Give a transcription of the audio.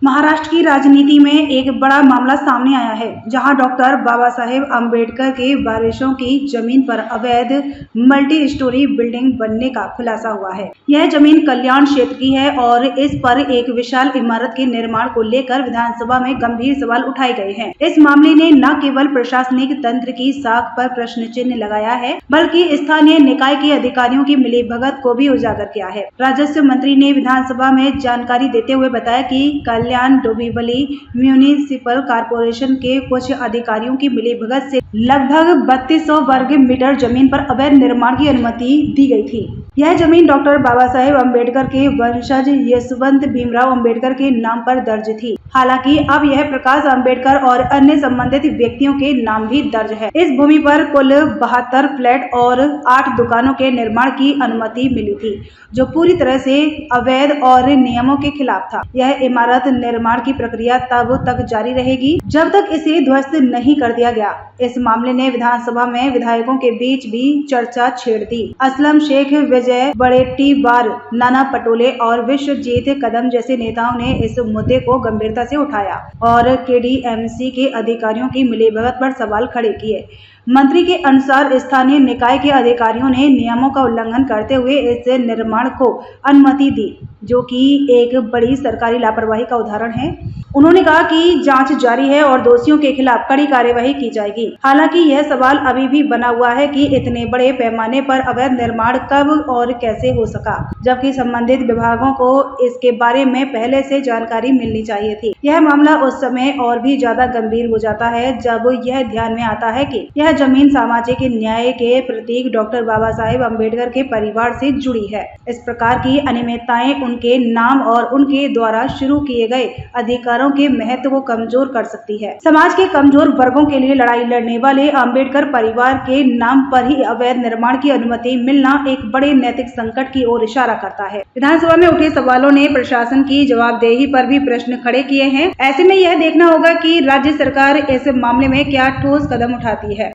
महाराष्ट्र की राजनीति में एक बड़ा मामला सामने आया है, जहां डॉक्टर बाबा साहेब अम्बेडकर के वारिसों की जमीन पर अवैध मल्टी स्टोरी बिल्डिंग बनने का खुलासा हुआ है। यह जमीन कल्याण क्षेत्र की है और इस पर एक विशाल इमारत के निर्माण को लेकर विधानसभा में गंभीर सवाल उठाए गए हैं। इस मामले ने न केवल प्रशासनिक तंत्र की साख पर प्रश्न चिन्ह लगाया है, बल्कि स्थानीय निकाय के अधिकारियों की मिलीभगत को भी उजागर किया है। राजस्व मंत्री ने विधानसभा में जानकारी देते हुए बताया कि कल्याण डोंबिवली म्यूनिसिपल कॉर्पोरेशन के कुछ अधिकारियों की मिलीभगत से लगभग 3200 वर्ग मीटर जमीन पर अवैध निर्माण की अनुमति दी गई थी। यह जमीन डॉक्टर बाबा साहेब अम्बेडकर के वंशज यशवंत भीमराव अम्बेडकर के नाम पर दर्ज थी। हालांकि अब यह प्रकाश अम्बेडकर और अन्य संबंधित व्यक्तियों के नाम भी दर्ज है। इस भूमि पर कुल 72 फ्लैट और 8 दुकानों के निर्माण की अनुमति मिली थी, जो पूरी तरह से अवैध और नियमों के खिलाफ था। यह इमारत निर्माण की प्रक्रिया तब तक जारी रहेगी जब तक इसे ध्वस्त नहीं कर दिया गया। इस मामले ने विधानसभा में विधायकों के बीच भी चर्चा छेड़ दी। असलम शेख, विजय वडेट्टीवार, नाना पटोले और विश्वजीत कदम जैसे नेताओं ने इस मुद्दे को गंभीरता से उठाया और केडीएमसी के अधिकारियों की मिलीभगत पर सवाल खड़े किए। मंत्री के अनुसार स्थानीय निकाय के अधिकारियों ने नियमों का उल्लंघन करते हुए इस निर्माण को अनुमति दी, जो कि एक बड़ी सरकारी लापरवाही का उदाहरण है। उन्होंने कहा कि जांच जारी है और दोषियों के खिलाफ कड़ी कार्यवाही की जाएगी। हालांकि यह सवाल अभी भी बना हुआ है कि इतने बड़े पैमाने पर अवैध निर्माण कब और कैसे हो सका, जबकि संबंधित विभागों को इसके बारे में पहले से जानकारी मिलनी चाहिए थी। यह मामला उस समय और भी ज्यादा गंभीर हो जाता है जब यह ध्यान में आता है कि यह जमीन सामाजिक न्याय के प्रतीक डॉक्टर बाबा साहेब अम्बेडकर के परिवार से जुड़ी है। इस प्रकार की अनियमितताएं उनके नाम और उनके द्वारा शुरू किए गए अधिकारों के महत्व को कमजोर कर सकती है। समाज के कमजोर वर्गों के लिए लड़ाई लड़ने वाले अम्बेडकर परिवार के नाम पर ही अवैध निर्माण की अनुमति मिलना एक बड़े नैतिक संकट की ओर इशारा करता है। विधानसभा में उठे सवालों ने प्रशासन की जवाबदेही पर भी प्रश्न खड़े किए हैं। ऐसे में यह देखना होगा कि राज्य सरकार इस मामले में क्या ठोस कदम उठाती है।